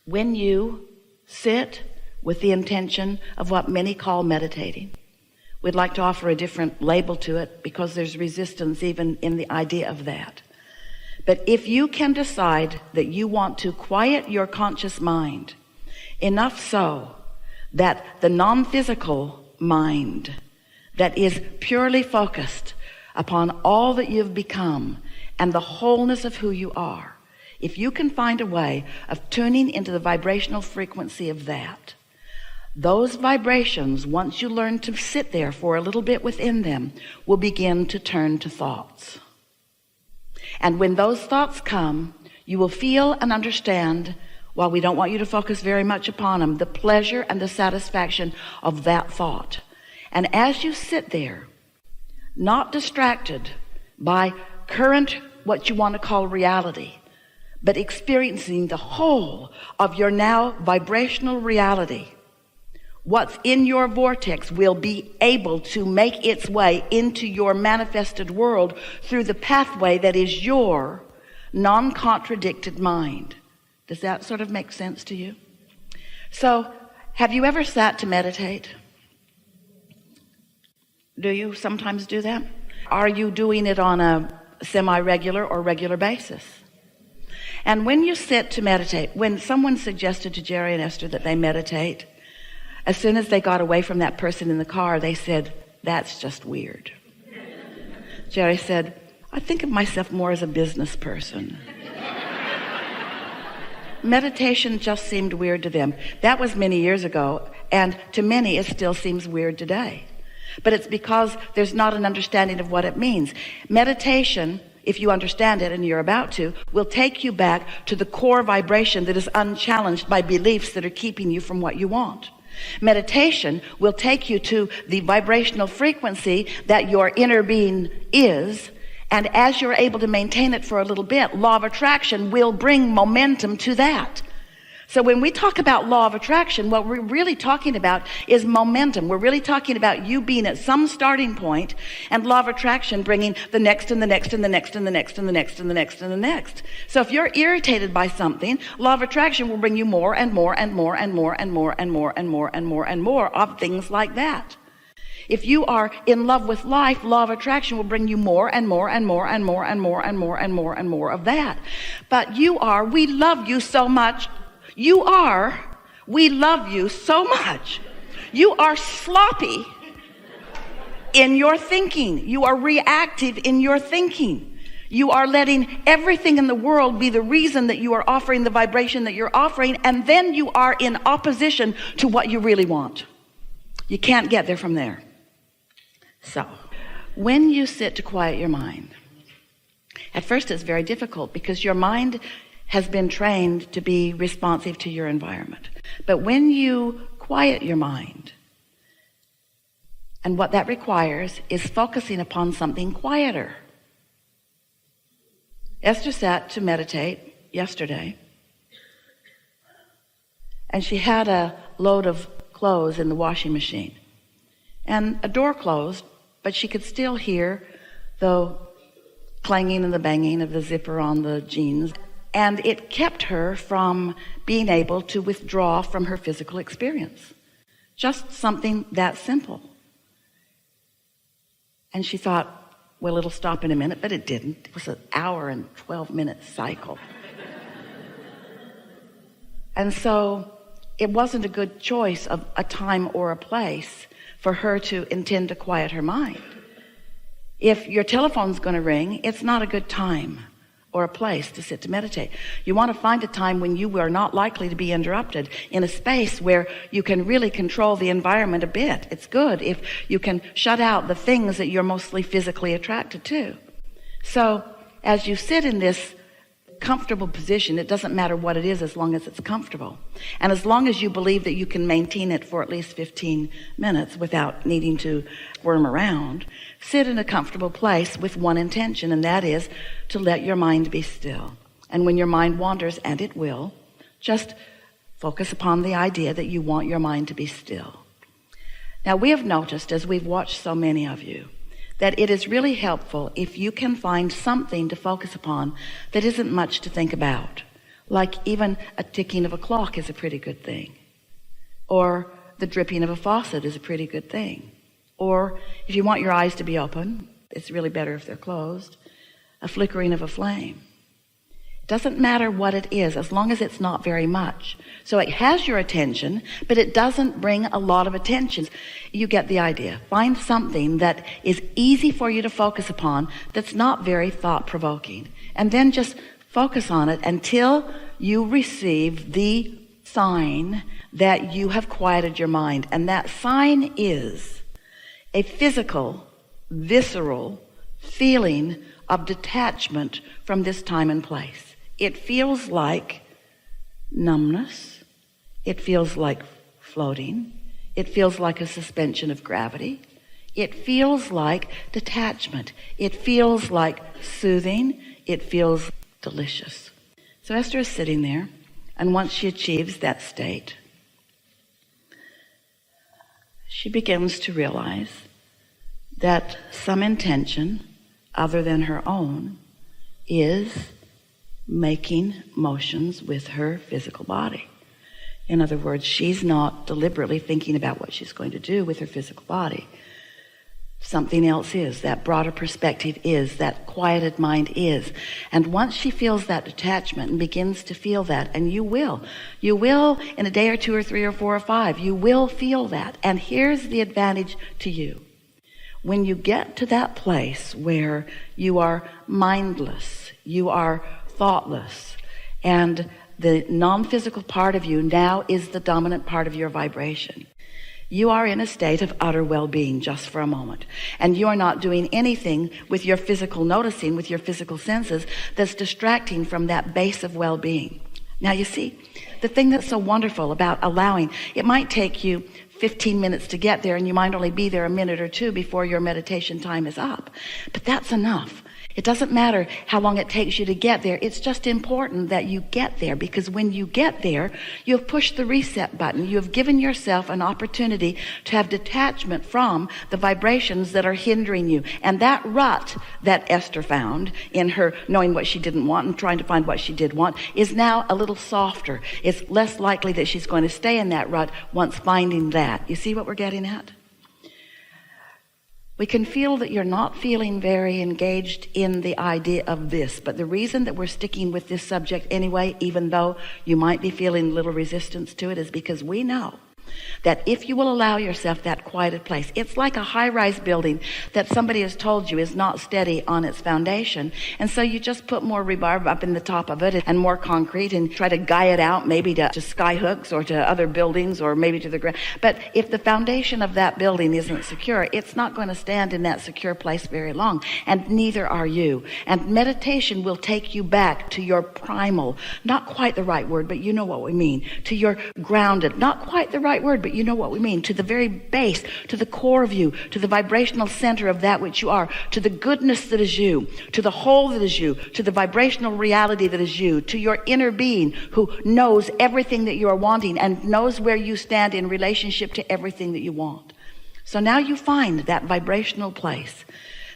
when you sit with the intention of what many call meditating. We'd like to offer a different label to it because there's resistance even in the idea of that. But if you can decide that you want to quiet your conscious mind enough so that the non-physical mind that is purely focused upon all that you've become and the wholeness of who you are, if you can find a way of tuning into the vibrational frequency of that, those vibrations, once you learn to sit there for a little bit within them, will begin to turn to thoughts. And when those thoughts come, you will feel and understand, while we don't want you to focus very much upon them, the pleasure and the satisfaction of that thought. And as you sit there, not distracted by current, what you want to call reality, but experiencing the whole of your now vibrational reality, what's in your vortex will be able to make its way into your manifested world through the pathway that is your non-contradicted mind. Does that sort of make sense to you? So, have you ever sat to meditate? Do you sometimes do that? Are you doing it on a semi-regular or regular basis? And when you sit to meditate, when someone suggested to Jerry and Esther that they meditate, as soon as they got away from that person in the car, they said, "That's just weird." Jerry said, "I think of myself more as a business person." Meditation just seemed weird to them. That was many years ago, and to many it still seems weird today. But it's because there's not an understanding of what it means. Meditation, if you understand it, and you're about to, will take you back to the core vibration that is unchallenged by beliefs that are keeping you from what you want. Meditation will take you to the vibrational frequency that your inner being is, and as you're able to maintain it for a little bit, law of attraction will bring momentum to that. So when we talk about law of attraction, what we're really talking about is momentum. We're really talking about you being at some starting point, and law of attraction bringing the next and the next and the next and the next and the next and the next and the next. So if you're irritated by something, law of attraction will bring you more and more and more and more and more and more and more and more and more of things like that. If you are in love with life, law of attraction will bring you more and more and more and more and more and more and more and more of that. But we love you so much. We love you so much. You are sloppy in your thinking. You are reactive in your thinking. You are letting everything in the world be the reason that you are offering the vibration that you're offering, and then you are in opposition to what you really want. You can't get there from there. So, when you sit to quiet your mind, at first it's very difficult because your mind has been trained to be responsive to your environment. But when you quiet your mind, and what that requires is focusing upon something quieter. Esther sat to meditate yesterday, and she had a load of clothes in the washing machine, and a door closed, but she could still hear the clanging and the banging of the zipper on the jeans. And it kept her from being able to withdraw from her physical experience. Just something that simple. And she thought, well, it'll stop in a minute, but it didn't. It was an hour and 12-minute cycle. And so it wasn't a good choice of a time or a place for her to intend to quiet her mind. If your telephone's going to ring, it's not a good time or a place to sit to meditate. You want to find a time when you are not likely to be interrupted, in a space where you can really control the environment a bit. It's good if you can shut out the things that you're mostly physically attracted to. So as you sit in this comfortable position, it doesn't matter what it is as long as it's comfortable. And as long as you believe that you can maintain it for at least 15 minutes without needing to squirm around, sit in a comfortable place with one intention, and that is to let your mind be still. And when your mind wanders, and it will, just focus upon the idea that you want your mind to be still. Now, we have noticed, as we've watched so many of you, that it is really helpful if you can find something to focus upon that isn't much to think about. Like even a ticking of a clock is a pretty good thing. Or the dripping of a faucet is a pretty good thing. Or if you want your eyes to be open, it's really better if they're closed, a flickering of a flame. It doesn't matter what it is, as long as it's not very much. So it has your attention, but it doesn't bring a lot of attention. You get the idea. Find something that is easy for you to focus upon that's not very thought-provoking. And then just focus on it until you receive the sign that you have quieted your mind. And that sign is a physical, visceral feeling of detachment from this time and place. It feels like numbness. It feels like floating. It feels like a suspension of gravity. It feels like detachment. It feels like soothing. It feels delicious. So Esther is sitting there, and once she achieves that state, she begins to realize that some intention other than her own is making motions with her physical body. In other words, she's not deliberately thinking about what she's going to do with her physical body. Something else is, that broader perspective is, that quieted mind is. And once she feels that detachment and begins to feel that, and you will in a day or 2 or 3 or 4 or 5, you will feel that. And here's the advantage to you. When you get to that place where you are mindless, you are thoughtless, and the non-physical part of you now is the dominant part of your vibration, you are in a state of utter well-being just for a moment. And you are not doing anything with your physical noticing, with your physical senses, that's distracting from that base of well-being. Now you see, the thing that's so wonderful about allowing, it might take you 15 minutes to get there, and you might only be there a minute or 2 before your meditation time is up. But that's enough. It doesn't matter how long it takes you to get there. It's just important that you get there, because when you get there, you have pushed the reset button. You have given yourself an opportunity to have detachment from the vibrations that are hindering you. And that rut that Esther found in her knowing what she didn't want and trying to find what she did want is now a little softer. It's less likely that she's going to stay in that rut once finding that. You see what we're getting at? We can feel that you're not feeling very engaged in the idea of this, but the reason that we're sticking with this subject anyway, even though you might be feeling little resistance to it, is because we know that if you will allow yourself that quieted place, it's like a high-rise building that somebody has told you is not steady on its foundation, and so you just put more rebar up in the top of it and more concrete and try to guy it out maybe to sky hooks or to other buildings or maybe to the ground. But if the foundation of that building isn't secure, it's not going to stand in that secure place very long, and neither are you. And meditation will take you back to your primal, not quite the right word, but you know what we mean, to your grounded, not quite the right word, but you know what we mean, to the very base, to the core of you, to the vibrational center of that which you are, to the goodness that is you, to the whole that is you, to the vibrational reality that is you, to your inner being who knows everything that you are wanting and knows where you stand in relationship to everything that you want. So now you find that vibrational place,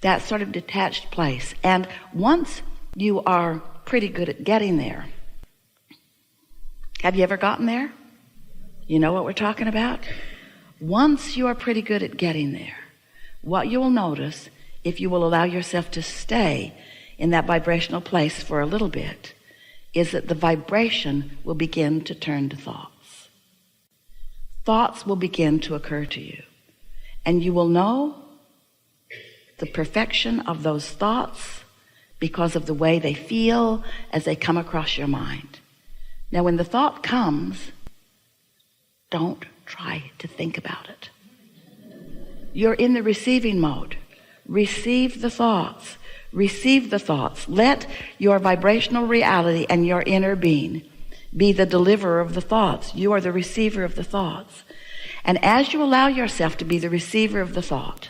that sort of detached place. And once you are pretty good at getting there, have you ever gotten there? You know what we're talking about? Once you are pretty good at getting there, what you will notice, if you will allow yourself to stay in that vibrational place for a little bit, is that the vibration will begin to turn to thoughts. Thoughts will begin to occur to you. And you will know the perfection of those thoughts because of the way they feel as they come across your mind. Now, when the thought comes, don't try to think about it. You're in the receiving mode. Receive the thoughts. Receive the thoughts. Let your vibrational reality and your inner being be the deliverer of the thoughts. You are the receiver of the thoughts. And as you allow yourself to be the receiver of the thought,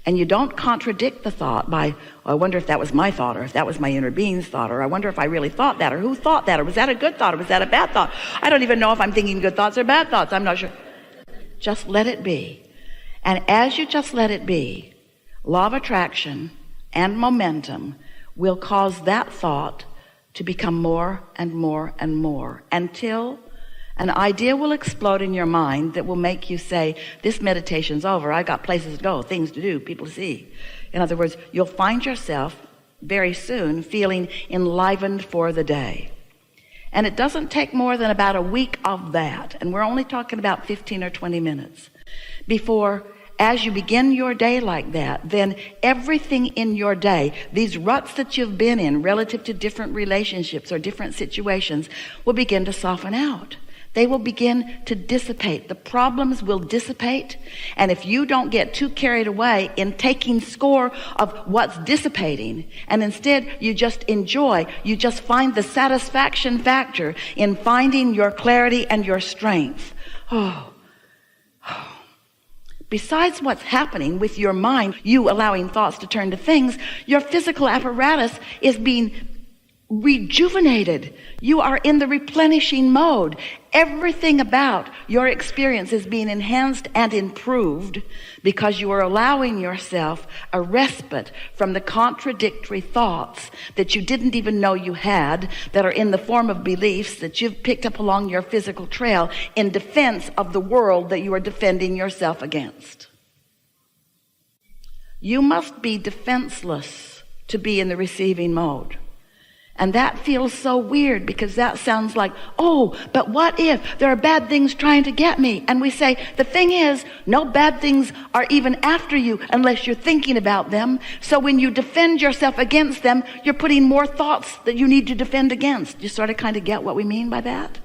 and you don't contradict the thought by, oh, I wonder if that was my thought, or if that was my inner being's thought, or I wonder if I really thought that, or who thought that, or was that a good thought, or was that a bad thought? I don't even know if I'm thinking good thoughts or bad thoughts. I'm not sure. Just let it be. And as you just let it be, law of attraction and momentum will cause that thought to become more and more and more until an idea will explode in your mind that will make you say, this meditation's over. I got places to go, things to do, people to see. In other words, you'll find yourself very soon feeling enlivened for the day. And it doesn't take more than about a week of that, and we're only talking about 15 or 20 minutes, before, as you begin your day like that, then everything in your day, these ruts that you've been in relative to different relationships or different situations, will begin to soften out. They will begin to dissipate. The problems will dissipate. And if you don't get too carried away in taking score of what's dissipating, and instead you just enjoy, you just find the satisfaction factor in finding your clarity and your strength. Besides what's happening with your mind, you allowing thoughts to turn to things, your physical apparatus is being rejuvenated. You are in the replenishing mode. Everything about your experience is being enhanced and improved because you are allowing yourself a respite from the contradictory thoughts that you didn't even know you had, that are in the form of beliefs that you've picked up along your physical trail in defense of the world that you are defending yourself against. You must be defenseless to be in the receiving mode. And that feels so weird, because that sounds like, oh, but what if there are bad things trying to get me? And we say, the thing is, no bad things are even after you unless you're thinking about them. So when you defend yourself against them, you're putting more thoughts that you need to defend against. You sort of kind of get what we mean by that?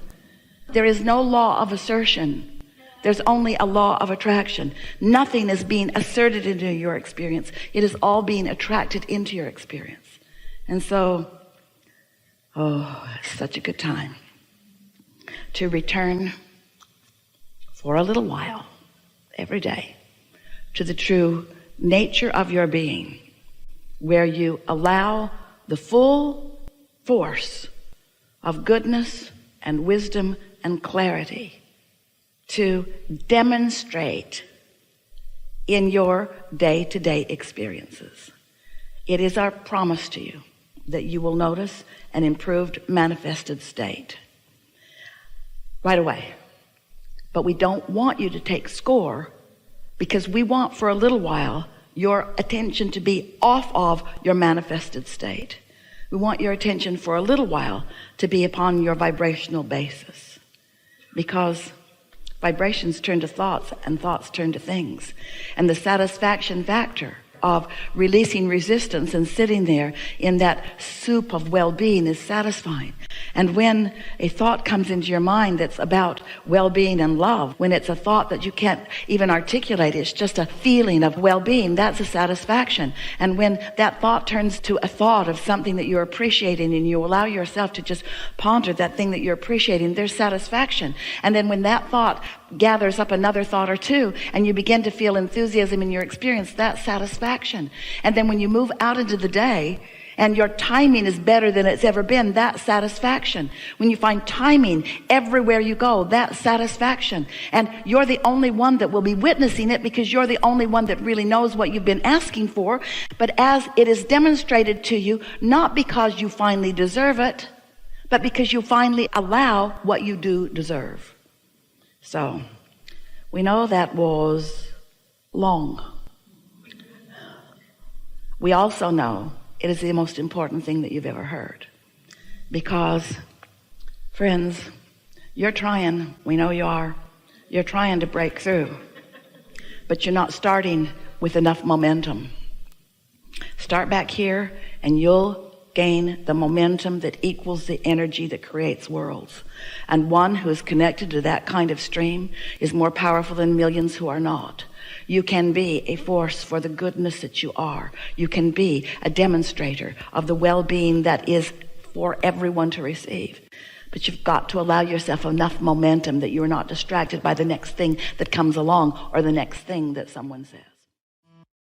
There is no law of assertion. There's only a law of attraction. Nothing is being asserted into your experience. It is all being attracted into your experience. And so, it's such a good time to return for a little while every day to the true nature of your being, where you allow the full force of goodness and wisdom and clarity to demonstrate in your day-to-day experiences. It is our promise to you that you will notice an improved manifested state right away. But we don't want you to take score, because we want for a little while your attention to be off of your manifested state. We want your attention for a little while to be upon your vibrational basis, because vibrations turn to thoughts and thoughts turn to things. And the satisfaction factor of releasing resistance and sitting there in that soup of well-being is satisfying. And when a thought comes into your mind that's about well-being and love, when it's a thought that you can't even articulate, it's just a feeling of well-being, that's a satisfaction. And when that thought turns to a thought of something that you're appreciating, and you allow yourself to just ponder that thing that you're appreciating, there's satisfaction. And then when that thought gathers up another thought or two, and you begin to feel enthusiasm in your experience, that's satisfaction. And then when you move out into the day and your timing is better than it's ever been, that's satisfaction. When you find timing everywhere you go, that's satisfaction. And you're the only one that will be witnessing it, because you're the only one that really knows what you've been asking for. But as it is demonstrated to you, not because you finally deserve it, but because you finally allow what you do deserve. So we know that was long. We also know it is the most important thing that you've ever heard, because, friends, you're trying, we know you are, you're trying to break through, but you're not starting with enough momentum. Start back here and you'll gain the momentum that equals the energy that creates worlds. And one who is connected to that kind of stream is more powerful than millions who are not. You can be a force for the goodness that you are. You can be a demonstrator of the well-being that is for everyone to receive. But you've got to allow yourself enough momentum that you're not distracted by the next thing that comes along or the next thing that someone says.